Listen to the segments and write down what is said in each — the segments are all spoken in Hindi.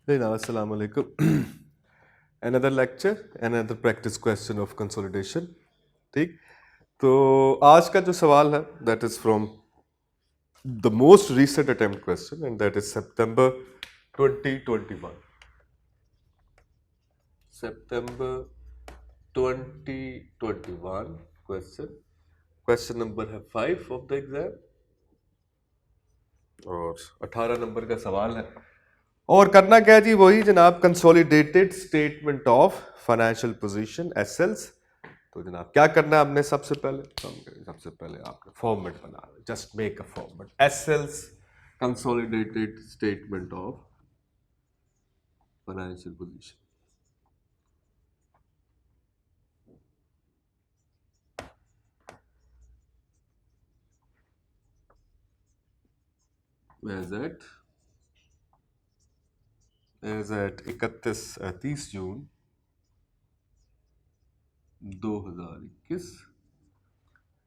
Hey, now, assalamu alaikum. Another lecture, another practice question of consolidation. ठीक, तो आज का जो सवाल है that is from the most recent attempt question and that is September 2021. September 2021 question. Question number है 5 of the exam और 18 नंबर का सवाल है और करना क्या जी, वही जनाब consolidated statement of financial position एसएल्स। तो जनाब क्या करना है आपने, सबसे पहले आपने फॉर्मेट बना, just make a format SL's consolidated statement of financial position. As at 30 June 2021।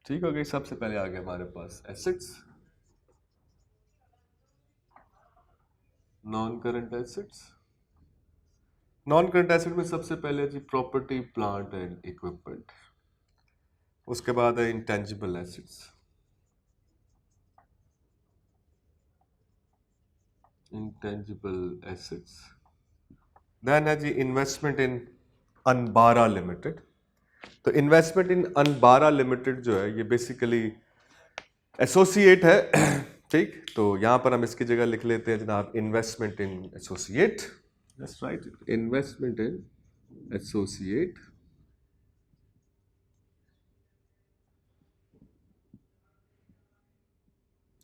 ठीक हो गई। सबसे पहले आ गया हमारे पास assets, non current assets. Non current asset में सबसे पहले जी प्रॉपर्टी प्लांट एंड इक्विपमेंट, उसके बाद है इंटेंजिबल एसेट्स, देन है जी इन्वेस्टमेंट इन अनबारा लिमिटेड। तो इन्वेस्टमेंट इन अनबारा लिमिटेड जो है ये बेसिकली एसोसिएट है। ठीक, तो यहां पर हम इसकी जगह लिख लेते हैं जनाब investment in associate. Just right, investment in associate.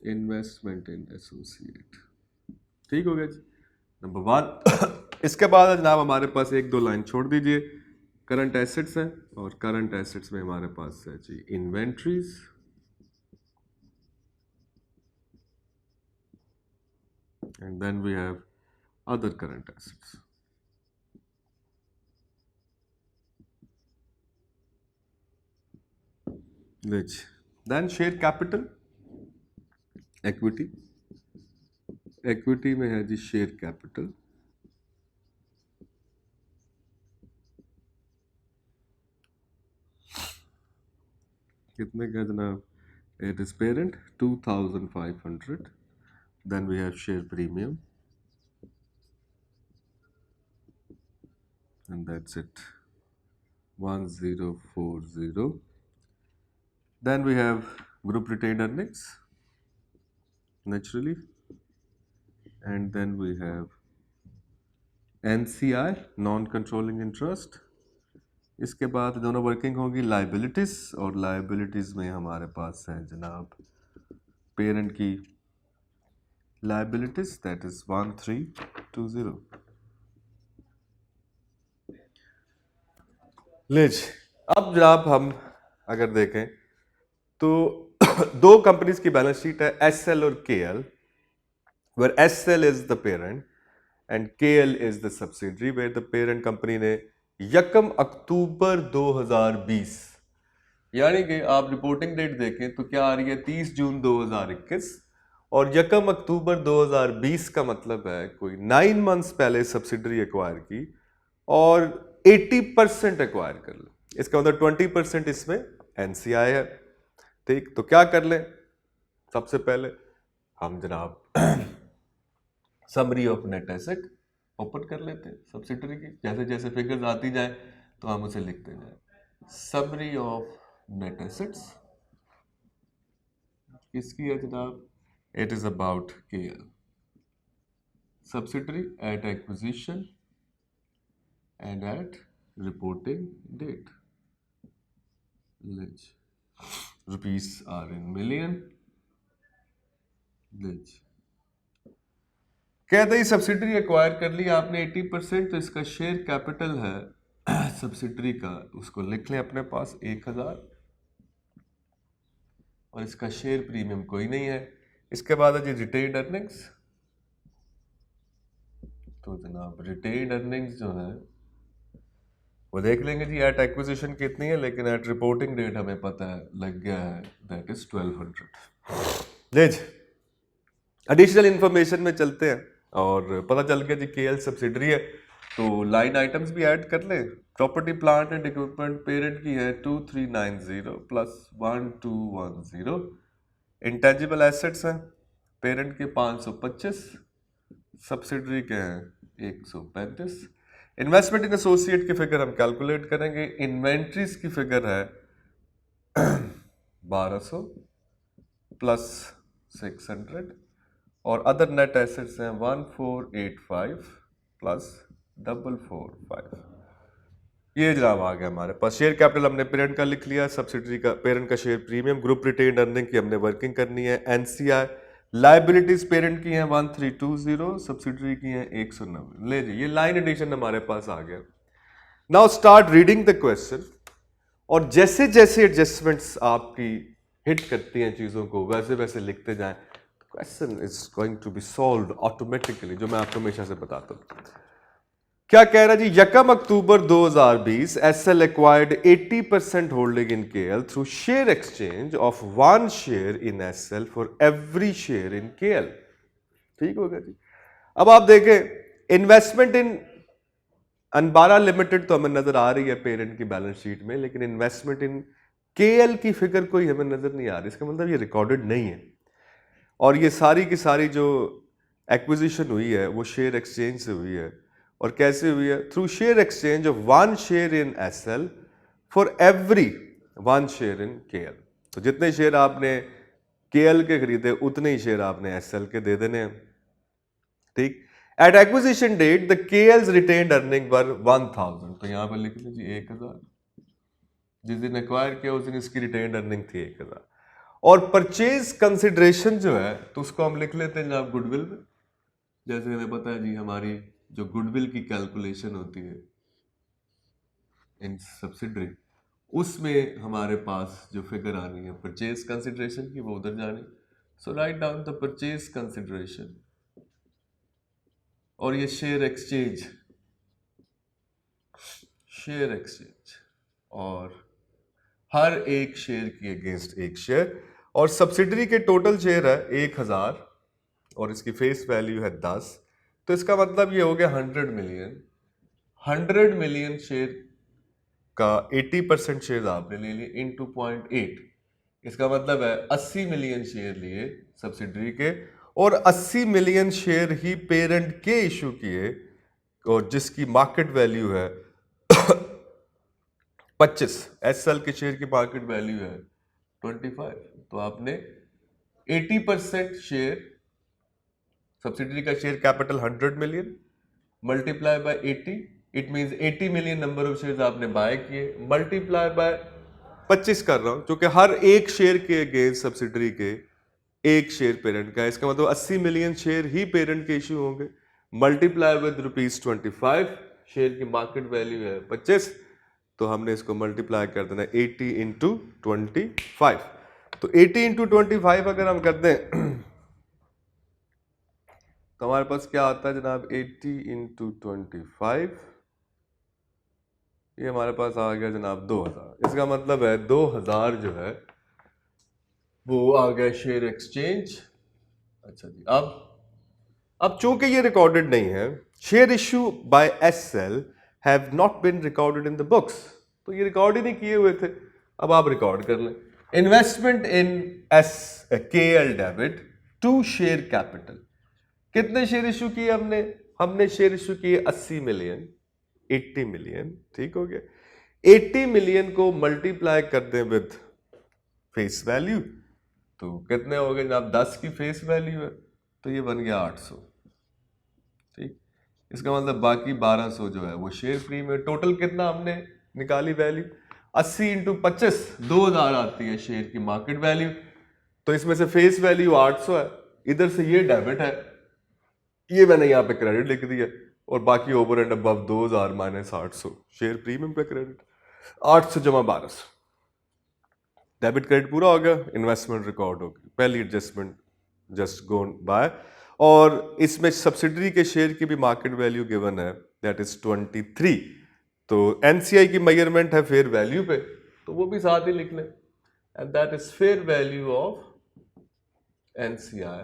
Investment in associate, ठीक हो गया जी, नंबर 1। इसके बाद जनाब हमारे पास एक दो लाइन छोड़ दीजिए, करंट एसेट्स हैं और करंट एसेट्स में हमारे पास है जी inventories, and then we have other current assets. Then share capital, equity. Equity में है जी शेयर कैपिटल, कितने का जनाब, it is parent 2500। Then we have share premium and that's it, 1040। then we have group retained earnings naturally, and then we have NCI, non controlling interest। इसके बाद दोनों वर्किंग होगी लाइबिलिटीज, और लाइबिलिटीज में हमारे पास है जनाब पेरेंट की लाइबिलिटीज, दैट इज 1320। लीज, अब जनाब हम अगर देखें तो दो कंपनीज की बैलेंस शीट है, एसएल और KL, where SL is the parent and KL is the subsidiary, where the parent company ने 1 अक्टूबर 2020, यानी कि आप रिपोर्टिंग डेट देखें तो क्या आ रही है 30 जून 2021, और 1 अक्टूबर 2020 का मतलब है कोई 9 मंथ्स पहले सब्सिडरी एक्वायर की और 80% एक्वायर कर ले। इसका मतलब 20% इसमें एनसीआई है। ठीक, तो क्या कर लें, सबसे पहले हम जनाब summary of net asset open कर लेते हैं सब्सिडरी की, जैसे जैसे फिगर्स आती जाए तो हम उसे लिखते जाए। समरी ऑफ नेट एसेट्स किसकी है जनाब, it is about KL subsidiary at acquisition and at reporting date. Rupees are in million. कहते ही सब्सिडरी एक्वायर कर ली आपने 80%, तो इसका शेयर कैपिटल है सब्सिडरी का, उसको लिख लें अपने पास 1000, और इसका शेयर प्रीमियम कोई नहीं है। इसके बाद है जी रिटेन्ड अर्निंग्स। तो जनाब रिटेन्ड अर्निंग्स जो है वो देख लेंगे जी, एट एक्विजिशन कितनी है, लेकिन एट रिपोर्टिंग डेट हमें पता है लग गया है, दैट इज 1200। एडिशनल इंफॉर्मेशन में चलते हैं और पता चल गया जी केएल सब्सिडरी है, तो लाइन आइटम्स भी ऐड कर लें। Property plant and equipment parent की है 2390 प्लस 1210। इंटेंजिबल एसेट्स हैं पेरेंट के 525, सब्सिडरी के हैं 135। इन्वेस्टमेंट इन एसोसिएट की फिगर हम कैलकुलेट करेंगे। इन्वेंट्रीज की फिगर है 1200 प्लस 600 और अदर नेट एसेट्स हैं 1485 प्लस 445। ये जनाब आ गया हमारे पास। शेयर कैपिटल हमने पेरेंट का लिख लिया, सब्सिडरी का पेरेंट का share premium, group retain earning की हमने वर्किंग करनी है। एनसीआई लाइबिलिटीज पेरेंट की हैं 1320, सब्सिडरी की हैं 190। ले जी ये लाइन एडिशन हमारे पास आ गया। Now start reading the question, और जैसे जैसे एडजस्टमेंट्स आपकी हिट करती हैं चीज़ों को वैसे वैसे लिखते जाएं। Question is going to be solved automatically, जो मैं आपको हमेशा से बताता हूँ। क्या कह रहा है जी, 1 October 2020 SL acquired 80% holding in KL through share exchange of 1 share in SL for every share in KL. ठीक हो गया जी। अब आप देखें इन्वेस्टमेंट इन अनबारा लिमिटेड तो हमें नजर आ रही है पेरेंट की बैलेंस शीट में, लेकिन इन्वेस्टमेंट इन केएल की फिगर कोई हमें नजर नहीं आ रही। इसका मतलब ये रिकॉर्डेड नहीं है, और ये सारी की सारी जो एक्विजिशन हुई है वो शेयर एक्सचेंज से हुई है। और कैसे हुई है? Through share exchange of 1 share in SL for every 1 share in KL. तो जितने शेयर आपने केएल के खरीदे उतने ही शेयर आपने एसएल के दे देने हैं। ठीक। At acquisition date the KL's retained earning were 1000। तो यहां पर लिख लीजिए 1000। जिस दिन एक्वायर किया उस दिन इसकी रिटेन्ड अर्निंग थी 1000। और परचेज कंसिडरेशन जो है तो उसको हम लिख लेते हैं जनाब गुडविल में। जैसे हमें पता है जी हमारी जो गुडविल की कैलकुलेशन होती है इन सब्सिडरी, उसमें हमारे पास जो फिगर आनी है परचेज कंसिडरेशन की वो उधर जानी। So write down the purchase consideration, और ये शेयर एक्सचेंज और हर एक शेयर की अगेंस्ट एक शेयर, और सब्सिडरी के टोटल शेयर है 1000 और इसकी फेस वैल्यू है 10। तो इसका मतलब ये हो गया 100 मिलियन। 100 मिलियन शेयर का 80% शेयर आपने ले लिए इनटू 0.8। इसका मतलब है 80 मिलियन शेयर लिए सब्सिडरी के, और 80 मिलियन शेयर ही पेरेंट के इशू किए, और जिसकी मार्केट वैल्यू है 25। एसएल के शेयर की मार्केट वैल्यू है 25। तो आपने 80% शेयर, सब्सिडरी का share capital 100 million multiply by 80, it means 80 million number of shares आपने बाय किए, मल्टीप्लाई बाय 25 कर रहा हूं क्योंकि हर एक शेयर के अगेंस्ट सब्सिडरी के एक शेयर पेरेंट का है। इसका मतलब 80 मिलियन शेयर ही पेरेंट के इश्यू होंगे, मल्टीप्लाई विद ₹25। शेयर की मार्केट वैल्यू है 25, तो हमने इसको मल्टीप्लाई कर देना 80 इंटू 25। तो 80 इंटू 25 अगर हम कर दें तो हमारे पास क्या आता है जनाब 80 इंटू 25, ये हमारे पास आ गया जनाब 2000। इसका मतलब है 2000 जो है वो आ गया शेयर एक्सचेंज। अच्छा जी, अब चूंकि ये रिकॉर्डेड नहीं है, share issue by SL have not been recorded in the books, तो ये रिकॉर्ड ही नहीं किए हुए थे। अब आप रिकॉर्ड कर लें। Investment in KL debit to share capital, कितने शेयर इशू किए हमने शेयर इशू किए 80 मिलियन, 80 मिलियन। ठीक हो गया। 80 मिलियन को मल्टीप्लाई कर दें विद फेस वैल्यू, तो कितने हो गए जनाब 10 की फेस वैल्यू है, तो ये बन गया 800। ठीक। इसका मतलब बाकी 1200 जो है वो शेयर प्रीमियम। टोटल कितना हमने निकाली वैल्यू 80 इंटू 25, 2000 आती है शेयर की मार्केट वैल्यू। तो इसमें से फेस वैल्यू 800 है, इधर से ये डेबिट है, ये मैंने यहाँ पे क्रेडिट लिख दिया, और बाकी over and above 2000 minus 800 share premium पे क्रेडिट। 800 जमा 1200, डेबिट क्रेडिट पूरा हो गया, इन्वेस्टमेंट रिकॉर्ड हो गई, पहली एडजस्टमेंट जस्ट गोन बाय। और इसमें सब्सिडरी के शेयर की भी मार्केट वैल्यू गिवन है, दैट इज 23। तो एनसीआई की मेजरमेंट है फेयर वैल्यू पे, तो वो भी साथ ही लिख लें, and that is fair value of NCI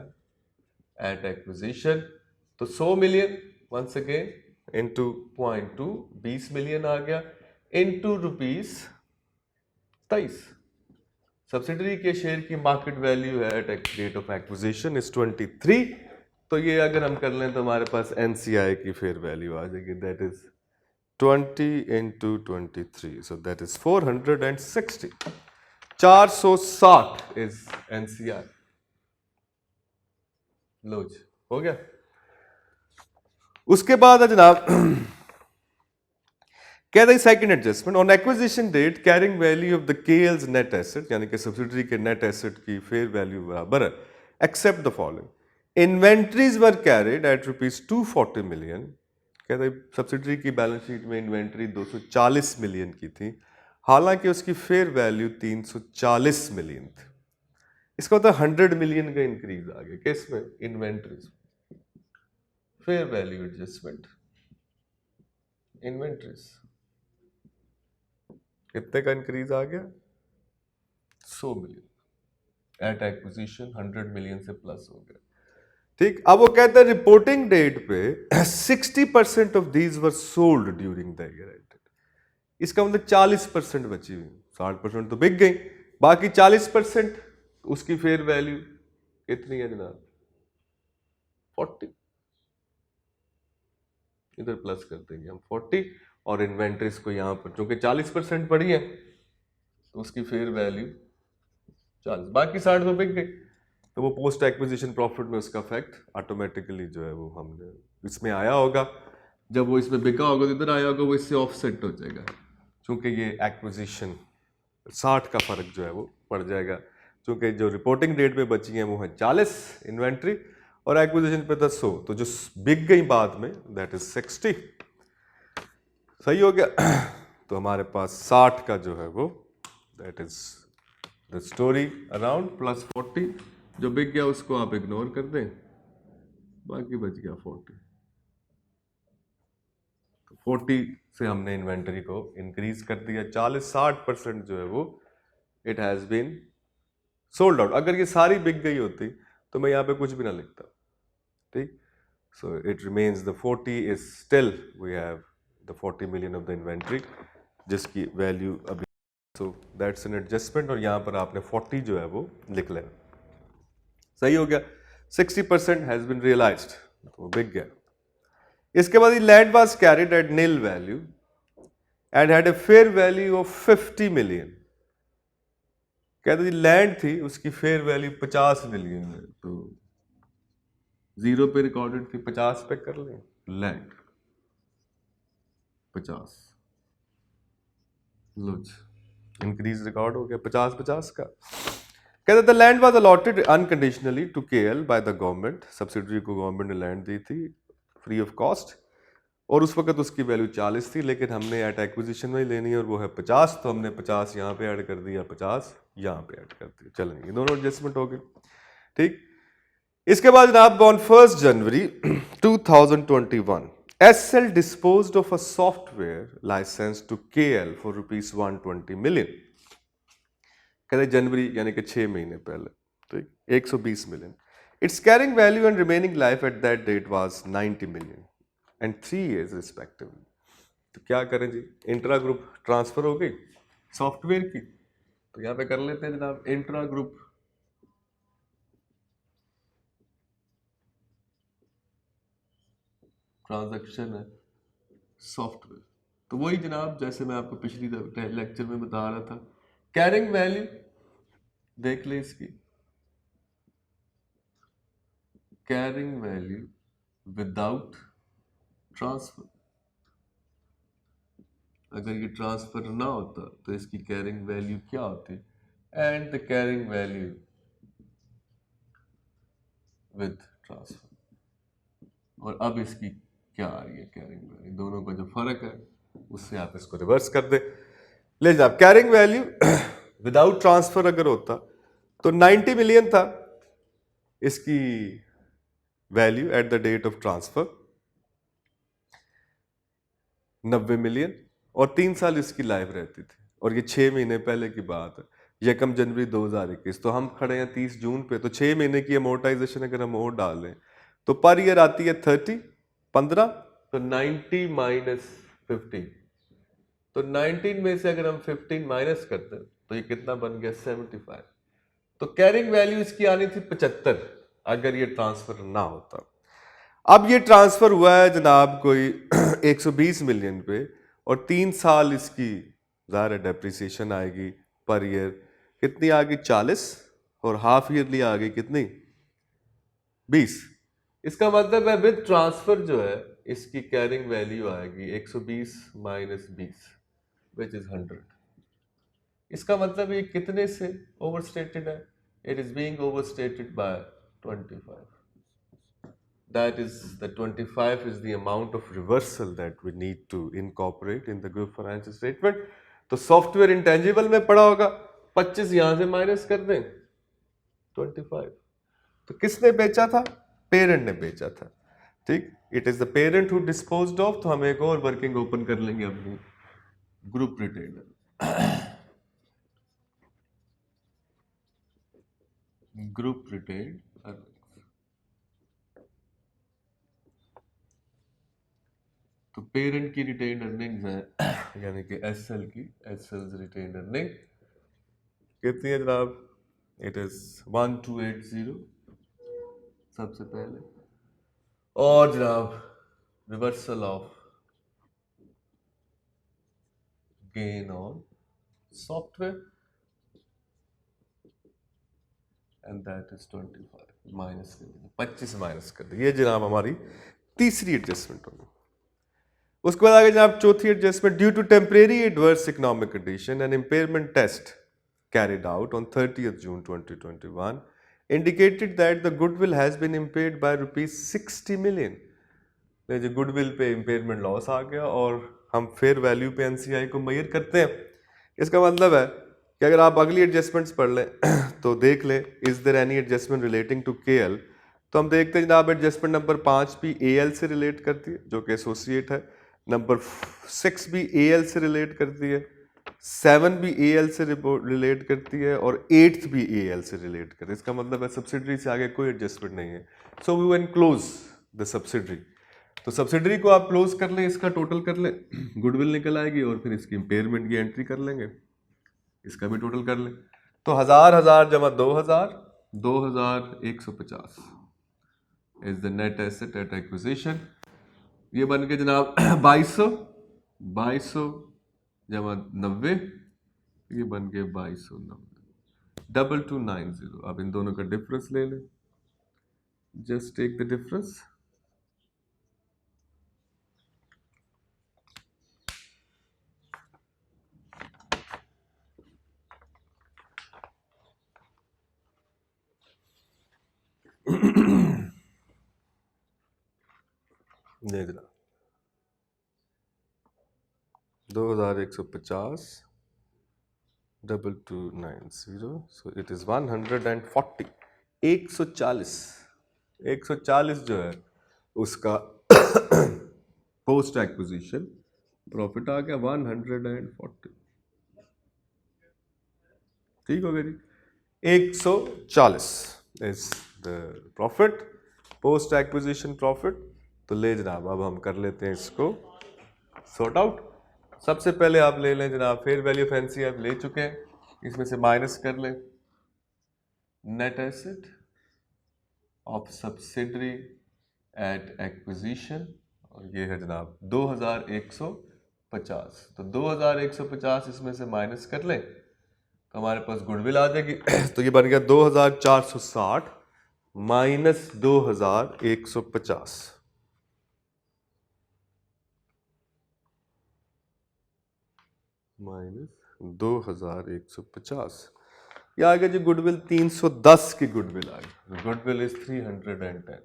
at acquisition तो 100 million once again into 0.2 20 million आ गया इंटू ₹23। सब्सिडरी के शेयर की मार्केट वैल्यू है at date of acquisition is 23। तो ये अगर हम कर लें तो हमारे पास एनसीआई की फेयर वैल्यू आ जाएगी, that is 20 into 23, so that is 460. 460 is NCI. लो जी, हो गया। उसके बाद है जनाब कहता है second adjustment on acquisition date carrying value of the KL's net asset, यानी कि सब्सिडरी के नेट एसेट की फेयर वैल्यू बराबर है except the following. Inventories were carried at ₹240 million. कहते हैं सब्सिडरी की बैलेंस शीट में इन्वेंट्री 240 मिलियन की थी, हालांकि उसकी फेयर वैल्यू 340 मिलियन थी। इसका मतलब 100 मिलियन का इंक्रीज आ गया किस में? Inventories. Fair value adjustment inventories कितने का इंक्रीज आ गया? 100 मिलियन एट एक्विजिशन 100 मिलियन से प्लस हो गया। ठीक, अब वो कहते हैं रिपोर्टिंग डेट पे 60% of these were sold during the year ended. इसका मतलब 40% बची हुई, 60% तो बिक गई, बाकी 40% उसकी फेयर वैल्यू कितनी है जनाब? 40। इधर प्लस कर देंगे हम 40 और इन्वेंट्रीज को यहां पर चूंकि 40% पड़ी है तो उसकी फेयर वैल्यू 40, बाकी 60 तो बिक गई। तो वो पोस्ट एक्विजिशन प्रॉफिट में उसका फैक्ट ऑटोमेटिकली जो है वो हमने इसमें आया होगा, जब वो इसमें बिका होगा तो इधर आया होगा, वो इससे ऑफसेट हो जाएगा क्योंकि ये एक्विजिशन 60 का फर्क जो है वो पड़ जाएगा, क्योंकि जो रिपोर्टिंग डेट पे बची है वो है 40 इन्वेंट्री और एक्विजिशन पे 100, तो जो बिक गई बाद में दैट इज 60। सही हो गया। तो हमारे पास 60 का जो है वो that is the story around plus 40। जो बिक गया उसको आप इग्नोर कर दें, बाकी बच गया 40। तो 40 से हमने इन्वेंटरी को इंक्रीज कर दिया, 40-60% जो है वो it has been sold out. अगर ये सारी बिक गई होती तो मैं यहाँ पे कुछ भी ना लिखता। ठीक, so it remains the 40 is still we have the 40 million of the inventory जिसकी वैल्यू अभी, सो दैट्स एन एडजस्टमेंट और यहाँ पर आपने 40 जो है वो लिख लेना। सही हो गया। 60% हैज बीन रियलाइज्ड, तो बिक गया। इसके बाद land was carried at nil value and had a fair value of 50 million. कहते जी लैंड थी उसकी फेयर वैल्यू 50 मिलियन है, तो 0 पे रिकॉर्डेड थी, 50 पे कर लें लैंड 50। लो इंक्रीज रिकॉर्ड हो गया 50-50 का। कहते the land was allotted unconditionally to KL by the government. Subsidiary को गवर्नमेंट ने लैंड दी थी फ्री ऑफ कॉस्ट और उस वक्त उसकी वैल्यू 40 थी, लेकिन हमने एट एक्विजिशन में ही लेनी है और वो है 50, तो हमने 50 यहाँ पे ऐड कर दिया, 50 यहाँ पे ऐड कर दिया। चलेंगे, दोनों एडजस्टमेंट हो गई। ठीक, इसके बाद जनाब on 1 January 2021 SL disposed of a software licence to KL for ₹120 million. कहते जनवरी यानी कि 6 महीने पहले, तो 120 million. Its carrying value and remaining life at that date was 90 million and 3 years respectively. तो क्या करें जी, इंट्रा ग्रुप ट्रांसफर हो गई सॉफ्टवेयर की, तो यहाँ पे कर लेते हैं जनाब इंट्रा ग्रुप ट्रांजैक्शन है सॉफ्टवेयर। तो वही जनाब जैसे मैं आपको पिछली लेक्चर में बता रहा था, कैरिंग वैल्यू देख ले इसकी, कैरिंग वैल्यू विदाउट ट्रांसफर। अगर ये ट्रांसफर ना होता तो इसकी कैरिंग वैल्यू क्या होती? And the carrying value with transfer. और अब इसकी क्या आ रही है कैरिंग वैल्यू, दोनों का जो फर्क है उससे आप इसको रिवर्स कर दे। ले जाओ कैरिंग वैल्यू विदाउट ट्रांसफर अगर होता तो 90 मिलियन था इसकी value at the date of transfer, 90 million, और 3 साल इसकी लाइफ रहती थी, और ये 6 महीने पहले की बात है, 1 जनवरी 2021, तो हम खड़े हैं 30 जून पे, तो 6 महीने की अमोर्टाइजेशन अगर हम और डाल लें तो पर ईयर आती है 30, 15, तो 90 माइनस 15, तो 19 में से अगर हम 15 माइनस करते हैं तो ये कितना बन गया 75। तो कैरिंग वैल्यू इसकी आनी थी 75 अगर ये ट्रांसफर ना होता। अब ये ट्रांसफर हुआ है जनाब कोई 120 मिलियन पे, और 3 साल इसकी ज़ाहिर डेप्रिसिएशन आएगी पर ईयर कितनी आ गई 40, और हाफ ईयरली आ गई कितनी 20। इसका मतलब है विद ट्रांसफर जो है इसकी कैरिंग वैल्यू आएगी 120 माइनस 20 विच इज 100। इसका मतलब ये कितने से ओवरस्टेटेड है? It is being overstated by 25। That is, the 25 is the amount of reversal that we need to incorporate in the group financial statement. तो सॉफ्टवेयर इंटेंजिबल में पड़ा होगा, 25 यहां से माइनस कर दें 25। तो किसने बेचा था? पेरेंट ने बेचा था। ठीक, it is the parent who disposed of. तो हम एक और वर्किंग ओपन कर लेंगे अपनी ग्रुप रिटेनर। ग्रुप रिटेन तो पेरेंट की रिटेन अर्निंग्स है यानी कि एसएल की, एसएल रिटेन अर्निंग कितनी है जनाब? इट इज 1280 सबसे पहले, और जनाब reversal of gain on software and that is 25 minus कर दिया, 25 माइनस कर दिया। ये जनाब हमारी तीसरी एडजस्टमेंट होगी। उसके बाद आगे जनाब चौथी adjustment, due to temporary adverse economic condition and impairment test carried out on 30th June 2021 indicated that the goodwill has been impaired by rupees 60 million। जो गुडविल पे इम्पेयरमेंट लॉस आ गया और हम फेयर वैल्यू पे एनसीआई को मेजर करते हैं। इसका मतलब है कि अगर आप अगली एडजस्टमेंट्स पढ़ लें तो देख लें is there any adjustment relating to KL. तो हम देखते हैं जनाब एडजस्टमेंट नंबर 5 भी एएल से रिलेट करती है जो कि एसोसिएट है, नंबर 6 भी एएल से रिलेट करती है, 7 भी एएल से रिलेट करती है, और 8th भी एएल से रिलेट करती है। इसका मतलब है सब्सिडरी से आगे कोई एडजस्टमेंट नहीं है। So we can close the subsidiary. तो सब्सिडरी को आप क्लोज कर लें, इसका टोटल कर लें, गुडविल निकल आएगी, और फिर इसकी इम्पेयरमेंट की एंट्री कर लेंगे, इसका भी टोटल कर लें। तो 1000 जमा 2000, 2150 is the net asset eight acquisition. ये बन के जनाब 2200 जमा 90, ये बन के 2290, 2290। अब इन दोनों का डिफरेंस ले लें, जस्ट टेक द डिफरेंस। देख लो 2150 2290, सो इट इज 140, 140 जो है उसका पोस्ट एक्विजिशन प्रॉफिट आ गया 140। ठीक हो गया जी, 140 is the profit, post acquisition profit. तो ले जनाब अब हम कर लेते हैं इसको सॉर्ट आउट। सबसे पहले आप ले लें जनाब फेयर वैल्यू ऑफ एनसीआई आप ले चुके हैं, इसमें से माइनस कर लें net asset of subsidiary at acquisition, और ये है जनाब 2150। तो 2150 इसमें से माइनस कर लें तो हमारे पास गुडविल आ जाएगी। तो ये बन गया 2460 माइनस 2150, माइनस 2150। ये आ गया जी गुडविल 310 की गुडविल आ गई। Goodwill is 310।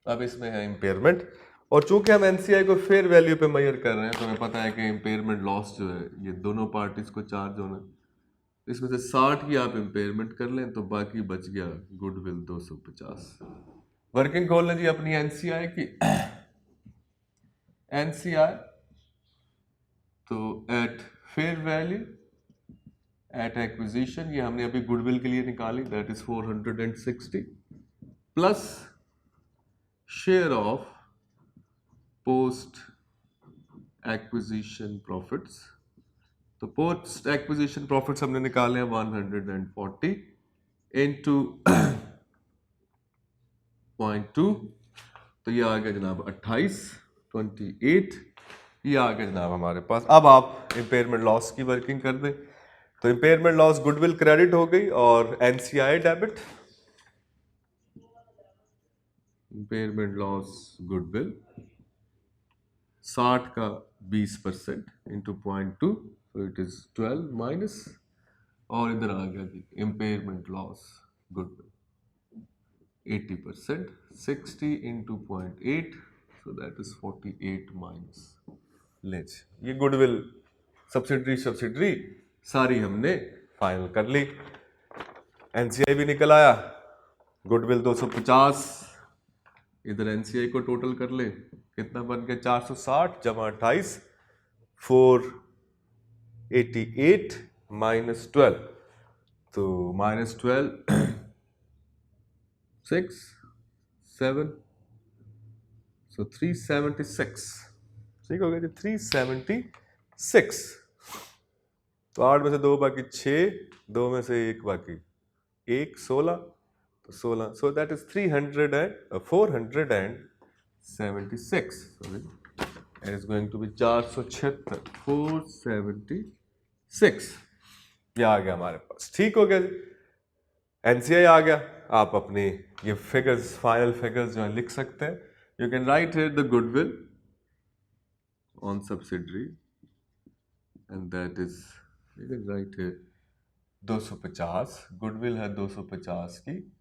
अब इसमें है इम्पेयरमेंट, और चूंकि हम एनसीआई को फेयर वैल्यू पे मेजर कर रहे हैं तो हमें पता है कि इम्पेयरमेंट लॉस जो है ये दोनों पार्टीज को चार्ज होना है। इसमें से 60 की आप इम्पेयरमेंट कर लें तो बाकी बच गया गुडविल 250। वर्किंग खोल लें जी अपनी एनसीआई की। एनसीआई तो at fair value at acquisition, ये हमने अभी गुडविल के लिए निकाली, that is 460 plus share of post acquisition profits. तो पोस्ट एक्विजिशन प्रॉफिट्स हमने निकाले हैं 140 इंटू 0.2, तो ये आ गया जनाब 28 ये आ गया जनाब हमारे पास। अब आप इंपेयरमेंट लॉस की वर्किंग कर दें, तो इंपेयरमेंट लॉस गुडविल क्रेडिट हो गई और NCI debit. Impairment loss goodwill 60 का 20% इंटू 0.2, तो इट इज 12 माइनस, और इधर आ गया जी impairment loss goodwill 80%, 60 into 0.8, so that is 48 minus. ले ये गुडविल सब्सिडरी सारी हमने फाइनल कर ली। एनसीआई भी निकल आया, गुडविल 250, इधर एनसीआई को टोटल कर ले, कितना बन गया 460 जमा 28 488 माइनस 12, तो माइनस 12 6 7, so 376, ठीक हो गया जी 376। तो 8 में से 2 बाकी 6, 2 में से 1 बाकी 1 16, तो 16, so that is 476, sorry, and it's going to be 476 476, ये आ गया हमारे पास। ठीक हो गया जी, एनसीआई आ गया। आप अपनी ये फिगर्स, फाइनल फिगर्स जो है लिख सकते हैं। You can right here the goodwill on subsidiary and that is, you can right here 250, goodwill है 250 की,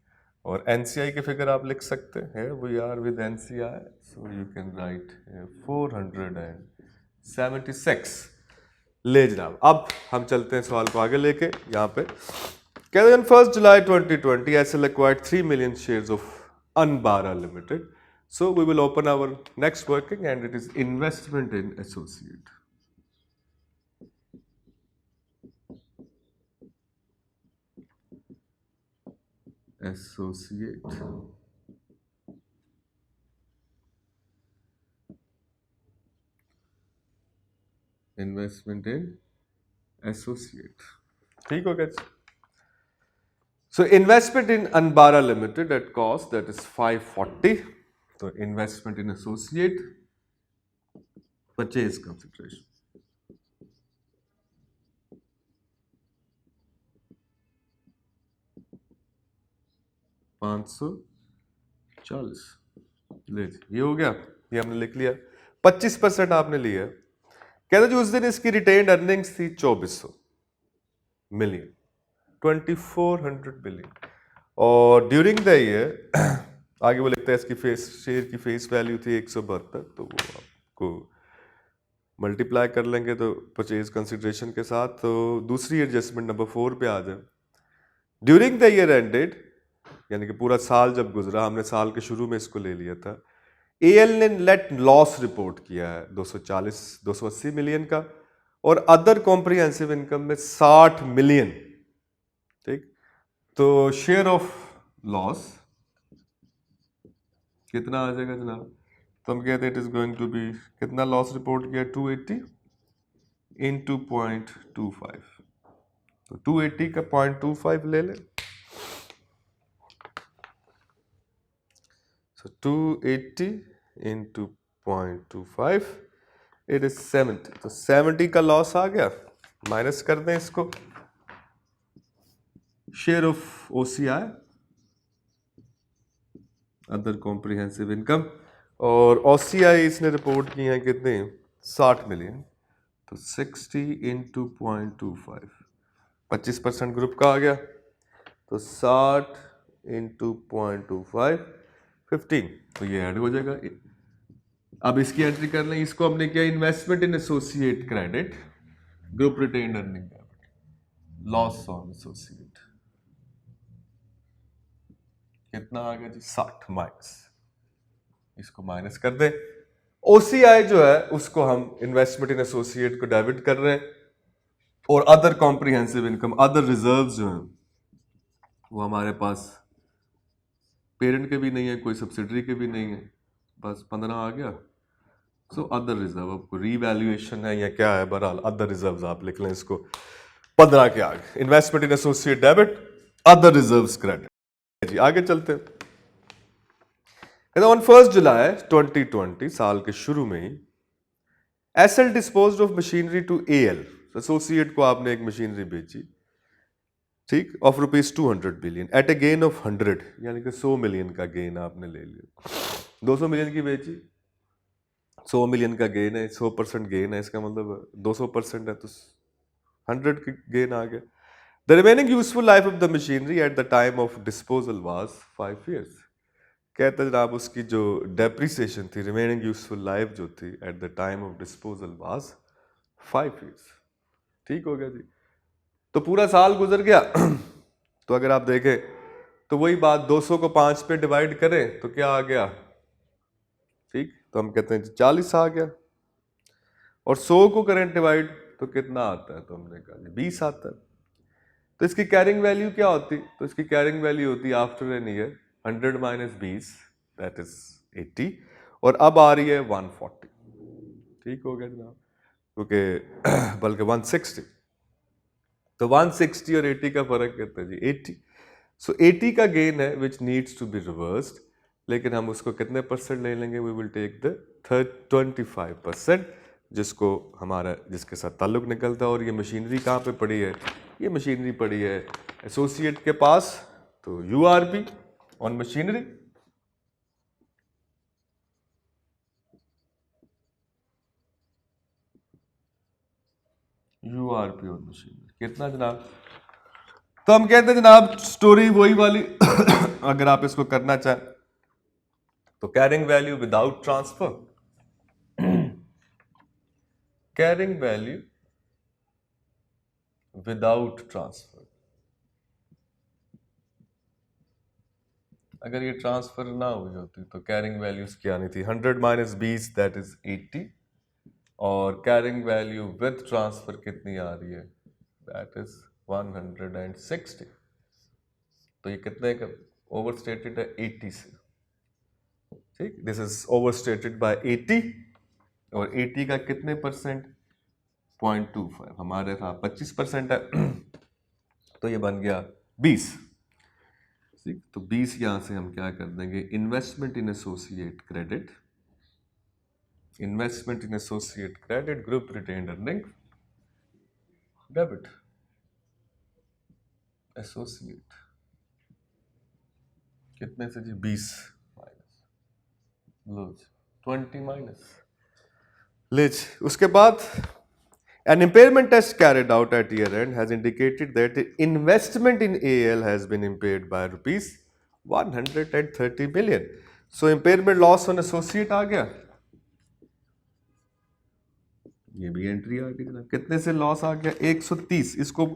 और एनसीआई की फिगर आप लिख सकते हैं, we are with NCI, so you can write 476। ले जनाब, अब हम चलते हैं सवाल को आगे लेके। यहाँ पे कहते हैं 1 July 2020 SL acquired 3 million shares of Anbara Limited. So we will open our next working and it is investment in associate. Investment in associate, ठीक हो गया। So investment in Anbara Limited at cost, that is 540. So investment in associate, purchase consideration 540। ले ये हो गया, ये हमने लिख लिया। 25% आपने लिया। कहते जी उस दिन इसकी रिटेन्ड अर्निंग्स थी 2400 मिलियन, 2400 बिलियन, और ड्यूरिंग द ईयर आगे वो लिखता है इसकी शेयर की फेस वैल्यू थी 172, तो वो आपको मल्टीप्लाई कर लेंगे तो परचेज कंसिडरेशन के साथ। तो दूसरी एडजस्टमेंट नंबर 4 पे आ जाए। ड्यूरिंग द ईयर एंडेड, यानी कि पूरा साल जब गुजरा, हमने साल के शुरू में इसको ले लिया था, एएल ने नेट लॉस रिपोर्ट किया है 280 मिलियन का, और अदर कॉम्प्रिहेंसिव इनकम में 60 मिलियन। ठीक, तो शेयर ऑफ लॉस कितना आ जाएगा जनाब? तो हम कहते हैं it is going to be, कितना लॉस रिपोर्ट किया 280 इंटू 0.25, तो 280 का 0.25 ले लें, so 280 इंटू 0.25 इट इज 70, तो 70 का लॉस आ गया। माइनस कर दें इसको, share of OCI other comprehensive income, और ओसीआई इसने रिपोर्ट की है कितने 60 मिलियन, तो 60 इंटू 0.25, 25% ग्रुप का आ गया, तो 60 इंटू 0.25 15, तो ये ऐड हो जाएगा। अब इसकी एंट्री कर लें, इसको हमने किया investment in associate credit, group retained earning capital, loss on associate, कितना आ गया जी 60 माइनस, इसको माइनस कर दें। ओसीआई जो है उसको हम इन्वेस्टमेंट इन एसोसिएट को डेबिट कर रहे हैं, और other comprehensive income, other reserves जो हैं वो हमारे पास पेरेंट के भी नहीं है, कोई सब्सिडरी के भी नहीं है, बस 15 आ गया। सो अदर रिजर्व, आपको रीवैल्यूएशन है या क्या है, बहरहाल अदर रिजर्व्स आप लिख लें इसको 15 के आगे। Investment in associate debit, other reserves credit. जी आगे चलते हैं। ऑन 1 जुलाई 2020 साल के शुरू में ही SL disposed of machinery to AL, associate को आपने एक मशीनरी बेची, ठीक, of ₹200 billion at a gain of 100, यानी कि 100 मिलियन का गेन आपने ले लिया। 200 मिलियन की बेची, 100 मिलियन का गेन है, 100% गेन है, इसका मतलब 200% है तो 100 की गेन आ गया। The remaining useful life of the machinery at the time of disposal was 5 years। कहते हैं जनाब उसकी जो डेप्रिसिएशन थी, रिमेनिंग यूजफुल लाइफ जो थी at the time of disposal was 5 years। ठीक हो गया जी। तो पूरा साल गुजर गया तो अगर आप देखें तो वही बात, 200 को 5 पे डिवाइड करें तो क्या आ गया, ठीक, तो हम कहते हैं 40 आ गया। और 100 को करें डिवाइड तो कितना आता है, तो हमने कहा 20 आता है। तो इसकी कैरिंग वैल्यू क्या होती, तो इसकी कैरिंग वैल्यू होती after an year 100 - 20 that is 80, और अब आ रही है 140। ठीक हो गया जनाब, क्योंकि बल्कि 160। तो 160 और 80 का फर्क कितना है जी, 80। सो 80 का गेन है which needs to be reversed, लेकिन हम उसको कितने % ले लेंगे, वी विल टेक द 25%, जिसको हमारा जिसके साथ ताल्लुक निकलता है। और ये मशीनरी कहाँ पे पड़ी है, ये मशीनरी पड़ी है एसोसिएट के पास, तो URP on machinery. URP on machinery कितना जनाब, तो हम कहते हैं जनाब स्टोरी वही वाली अगर आप इसको करना चाहें तो carrying value without transfer, carrying value without transfer, अगर ये ट्रांसफर ना हुई होती तो कैरिंग वैल्यूज क्या आनी थी, 100 - 20 दैट इज 80, और कैरिंग वैल्यू विद ट्रांसफर कितनी आ रही है, दैट इज 160। तो ये कितने का ओवरस्टेटेड है, 80 से, ठीक, दिस इज ओवरस्टेटेड बाय 80, और 80 का कितने %, 0.25, हमारे था 25% है तो ये बन गया 20। ठीक, तो 20 यहां से हम क्या कर देंगे, investment in associate credit, investment in associate credit, group retained earning debit, associate कितने से जी, 20 माइनस, लो 20 माइनस, ले। उसके बाद an impairment test carried out at year end has indicated that the investment in AL has been impaired by rupees 130 million. So impairment loss on associate आ गया, ये भी एंट्री आ गई जनाब, कितने से लॉस आ गया, 130। इसको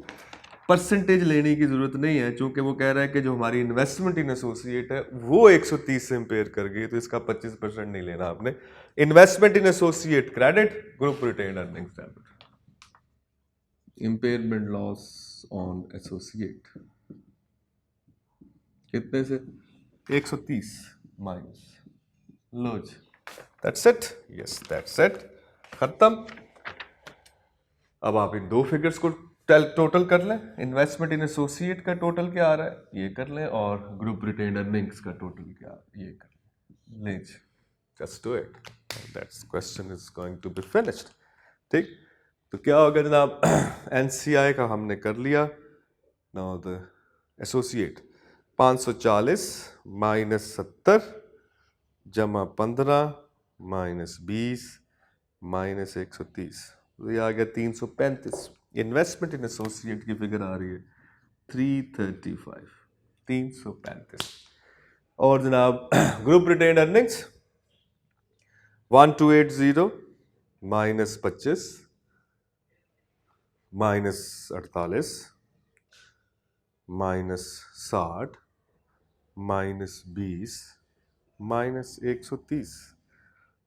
परसेंटेज लेने की जरूरत नहीं है, क्योंकि वो कह रहा है कि जो हमारी इन्वेस्टमेंट इन एसोसिएट है वो 130 से इंपेयर कर गई, तो इसका 25% नहीं लेना आपने। Investment in associate credit, group retained earnings debit, impairment loss on associate कितने से, 130 माइनस, लो जी, that's it, yes that's it, खत्म। अब आप इन दो फिगर्स को टोटल कर लें, इन्वेस्टमेंट इन एसोसिएट का टोटल क्या आ रहा है ये कर लें, और ग्रुप रिटेन्ड अर्निंग्स का टोटल क्या ये कर लें, just do it, that's question is going to be finished. ठीक, तो क्या होगा जनाब, एनसीआई का हमने कर लिया, नाउ द एसोसिएट 540 - 70 जमा 15 - 20 - 130, तो ये आ गया 335। इन्वेस्टमेंट इन एसोसिएट की फिगर आ रही है 335, 335। और जनाब group retained earnings 1280 - 25 - 48 -60 -20 -130,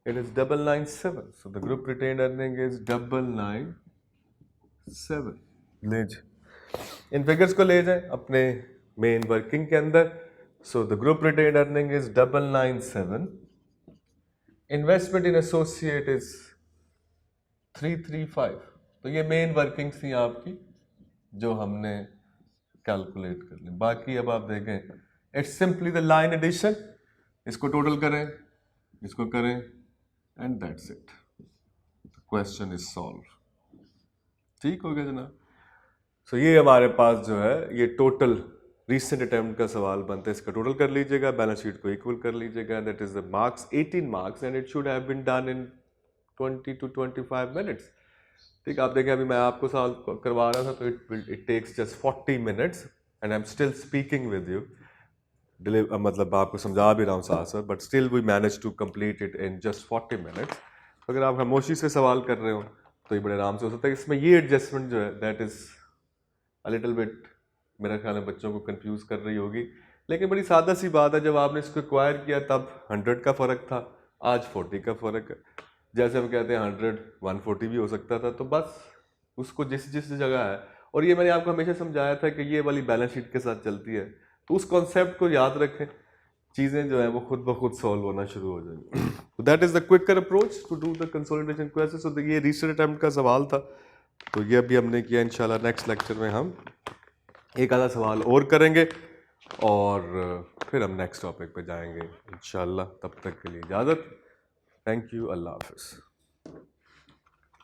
it is 997, so the group retained earning is 997। ले इन फिगर्स को ले जाए अपने मेन वर्किंग के अंदर, So the group retained earning is 997. Investment in associate is 335. तो ये मेन वर्किंग्स थी आपकी जो हमने कैलकुलेट कर ली। बाकी अब आप देखें, it's simply the line addition, इसको टोटल करें, इसको करें, and that's it, question is solve. ठीक हो गया जनाब। सो ये हमारे पास जो है ये टोटल रीसेंट अटेम्प्ट का सवाल बनता है, इसका टोटल कर लीजिएगा, बैलेंस शीट को इक्वल कर लीजिएगा, that is the marks 18 marks and it should have been done in 20 to 25 minutes. ठीक, आप देखें अभी मैं आपको सवाल करवा रहा था तो it takes just 40 minutes and I am still speaking with you, मतलब आपको समझा भी रहा हूँ साथ साथ, but still we manage to complete it in just 40 minutes. अगर आप खामोशी से सवाल कर रहे हो तो ये बड़े आराम से हो सकता है। इसमें ये एडजस्टमेंट जो है that is a little bit, मेरा ख्याल है बच्चों को कंफ्यूज कर रही होगी, लेकिन बड़ी सादा सी बात है। जब आपने इसको एक्वायर किया तब 100 का फ़र्क था, आज 40 का फ़र्क है। जैसे हम कहते हैं 100 140 भी हो सकता था, तो बस उसको जिस जिस जगह है, और ये मैंने आपको हमेशा समझाया था कि ये वाली बैलेंस शीट के साथ चलती है, तो उस कॉन्सेप्ट को याद रखें, चीज़ें जो है वो खुद ब खुद सॉल्व होना शुरू हो जाएंगी। तो that is the quicker approach to do the consolidation question. So ये रीसेंट अटेम्प्ट का सवाल था, तो ये अभी हमने किया। इंशाल्लाह नेक्स्ट लेक्चर में हम एक आधा सवाल और करेंगे और फिर हम नेक्स्ट टॉपिक पे जाएंगे इंशाल्लाह। तब तक के लिए इजाज़त, थैंक यू, अल्लाह हाफ़िज़।